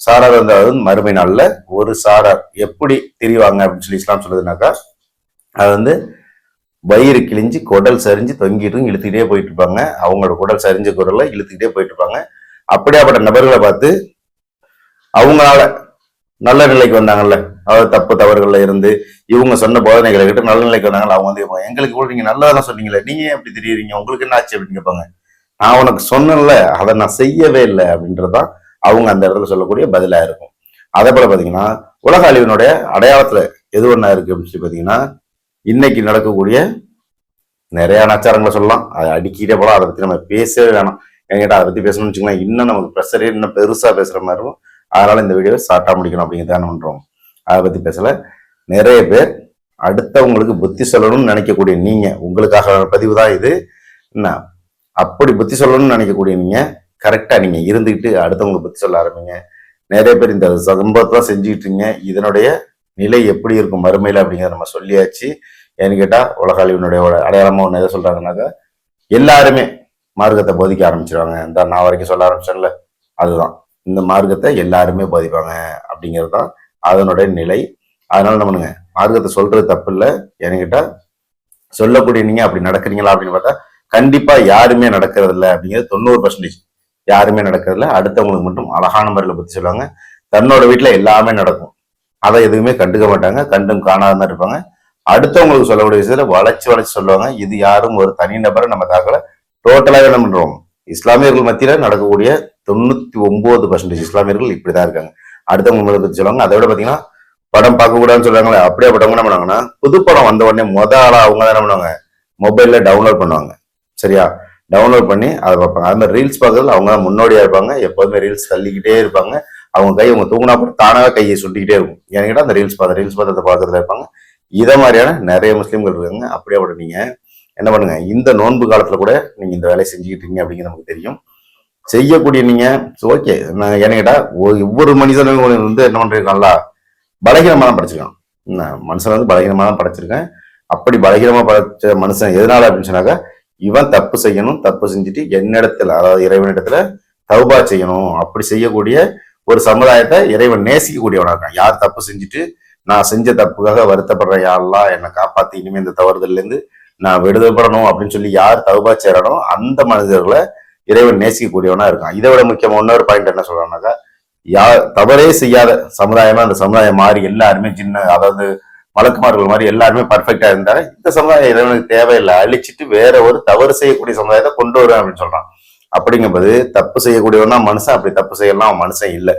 சாரார் அதாவது மறுமை நாள்ல ஒரு சாரார் எப்படி திரிவாங்க அப்படின்னு சொல்லி இஸ்லாம் சொல்லுதுனாக்கா, அது வயிறு கிழிஞ்சு குடல் சரிஞ்சு தொங்கிட்டு இழுத்துக்கிட்டே போயிட்டு இருப்பாங்க. அவங்களோட குடல் சரிஞ்ச குரலை இழுத்துக்கிட்டே போயிட்டு இருப்பாங்க. அப்படியாப்பட்ட நபர்களை பார்த்து அவங்களால நல்ல நிலைக்கு வந்தாங்கல்ல, அதாவது தப்பு தவறுகள்ல இருந்து இவங்க சொன்ன போதனைகளை கிட்ட நல்ல நிலைக்கு வந்தாங்கல்ல, அவங்க கேட்பாங்க, எங்களுக்கு கூட நீங்க நல்லதான் சொன்னீங்களே, நீங்க எப்படி தெரியுறீங்க, உங்களுக்கு என்ன ஆச்சு அப்படின்னு கேட்பாங்க. நான் உனக்கு சொன்னேன்ல, அதை நான் செய்யவே இல்லை அப்படின்றதான் அவங்க அந்த இடத்துல சொல்லக்கூடிய பதிலா இருக்கும். அதே போல பாத்தீங்கன்னா உலக அழிவினுடைய அடையாளத்துல எது ஒண்ணா இருக்கு அப்படின்னு சொல்லி பாத்தீங்கன்னா, இன்னைக்கு நடக்கக்கூடிய நிறைய நச்சாரங்களை சொல்லலாம், அதை அடிக்கிட்டே போலாம், அதை பத்தி நம்ம பேசவே வேணாம். என்கிட்ட அதை பத்தி பேசணும்னு வச்சுக்கலாம், இன்னும் நமக்கு ப்ரெஷரே இன்னும் பெருசா பேசுற மாதிரி இருக்கும். அதனால இந்த வீடியோவை ஷார்ட்டா முடிக்கணும் அப்படிங்கிறத பண்றோம். அதை பத்தி பேசல. நிறைய பேர் அடுத்தவங்களுக்கு புத்தி சொல்லணும்னு நினைக்கக்கூடிய நீங்க, உங்களுக்காக பதிவு தான் இது. என்ன அப்படி புத்தி சொல்லணும்னு நினைக்கக்கூடிய நீங்க கரெக்டா நீங்க இருந்துக்கிட்டு அடுத்தவங்களுக்கு புத்தி சொல்ல ஆரம்பிங்க. நிறைய பேர் இந்த சம்பவத்தை செஞ்சுக்கிட்டு இருக்கீங்க. இதனுடைய நிலை எப்படி இருக்கும் மறுமையில அப்படிங்கிறத நம்ம சொல்லியாச்சு. ஏன்னு கேட்டா உலக அழிவினுடைய அடையாளமா ஒன்று எதை சொல்றாங்கன்னாக்கா, எல்லாருமே மார்க்கத்தை போதிக்க ஆரம்பிச்சிருவாங்க. இந்த நான் வரைக்கும் சொல்ல ஆரம்பிச்சேன்ல, அதுதான் இந்த மார்க்கத்தை எல்லாருமே போதிப்பாங்க அப்படிங்கிறது தான் அதனுடைய நிலை. அதனால நம்மளுங்க மார்க்கத்தை சொல்றது தப்பு இல்லை. ஏன்னு கேட்டா சொல்லக்கூடிய நீங்க அப்படி நடக்கிறீங்களா அப்படின்னு பார்த்தா கண்டிப்பா யாருமே நடக்கிறது இல்லை அப்படிங்கிறது 90% யாருமே நடக்கிறது இல்லை. அடுத்தவங்களுக்கு மட்டும் அழகான முறையில பத்தி சொல்லுவாங்க. தன்னோட வீட்டுல எல்லாமே நடக்கும், அதை எதுவுமே கண்டுக்க மாட்டாங்க, கண்டும் காணாத மாதிரி இருப்பாங்க. அடுத்தவங்களுக்கு சொல்லக்கூடிய விஷயத்துல வளைச்சு வளைச்சு சொல்லுவாங்க. இது யாரும் ஒரு தனிநபரை நம்ம தாக்கல, டோட்டலாவே என்ன பண்றோம், இஸ்லாமியர்கள் மத்தியில நடக்கக்கூடிய 99% இஸ்லாமியர்கள் இப்படிதான் இருக்காங்க. அடுத்தவங்க பத்தி சொல்லுவாங்க. அதை விட பாத்தீங்கன்னா படம் பார்க்க கூடாதுன்னு சொல்றாங்களே, அப்படியே படவங்க என்ன பண்ணுவாங்கன்னா, புது படம் வந்த உடனே ஆளா அவங்க தான் என்ன பண்ணுவாங்க, மொபைல்ல டவுன்லோட் பண்ணுவாங்க. சரியா, டவுன்லோட் பண்ணி அதை பார்ப்பாங்க. அது மாதிரி ரீல்ஸ் பார்க்கறதுல அவங்க தான் முன்னோடியா இருப்பாங்க. எப்போதுமே ரீல்ஸ் தள்ளிக்கிட்டே இருப்பாங்க. அவங்க கை அவங்க தூங்கினா கூட தானாக கையை சுட்டிக்கிட்டே இருக்கும். ஏன்னு கேட்டால் அந்த ரீல்ஸ் பார்த்ததை பார்க்கறதுல இருப்பாங்க. இதை மாதிரியான நிறைய முஸ்லீம்கள் இருக்காங்க. அப்படியே கூட நீங்க என்ன பண்ணுங்க, இந்த நோன்பு காலத்துல கூட நீங்க இந்த வேலையை செஞ்சுக்கிட்டு இருக்கீங்க அப்படிங்கிறது நமக்கு தெரியும். செய்யக்கூடிய நீங்க ஓகே, நான் என்ன கேட்டா ஒவ்வொரு மனிதனும் என்ன பண்ணிருக்காங்களா, பலகீனமா தான் படைச்சிருக்கான். மனுஷன் பலகீனமா தான் படைச்சிருக்கேன். அப்படி பலகீனமா படைச்ச மனுஷன் எதனால அப்படின்னு சொன்னாக்கா, இவன் தப்பு செய்யணும், தப்பு செஞ்சுட்டு என்னிடத்துல அதாவது இறைவனிடத்துல தௌபா செய்யணும். அப்படி செய்யக்கூடிய ஒரு சமுதாயத்தை இறைவன் நேசிக்கக்கூடியவனா இருக்கான். யார் தப்பு செஞ்சுட்டு நான் செஞ்ச தப்புக்காக வருத்தப்படுற யாரெல்லாம் என்னை காப்பாத்தி இனிமே இந்த தவறுதல்ல இருந்து நான் விடுதலைப்படணும் அப்படின்னு சொல்லி யார் தௌபா செய்யறனோ அந்த மனிதர்களை இறைவன் நேசிக்கக்கூடியவனா இருக்கான். இதை விட முக்கியமா இன்னொரு பாயிண்ட் என்ன சொல்றாங்கன்னாக்கா, யார் தவறே செய்யாத சமுதாயமா அந்த சமுதாயம் மாறி எல்லாருமே அதாவது மலக்குமார்கள் மாதிரி எல்லாருமே பர்ஃபெக்டா இருந்தா இந்த சமுதாயம் இறைவனுக்கு தேவையில்லை, அழிச்சிட்டு வேற ஒரு தவறு செய்யக்கூடிய சமுதாயத்தை கொண்டு வருவேன் அப்படின்னு சொல்றான். அப்படிங்கும்போது தப்பு செய்யக்கூடியவன் தான் மனுஷன், அப்படி தப்பு செய்யலாம் அவன் மனுஷன் இல்லை.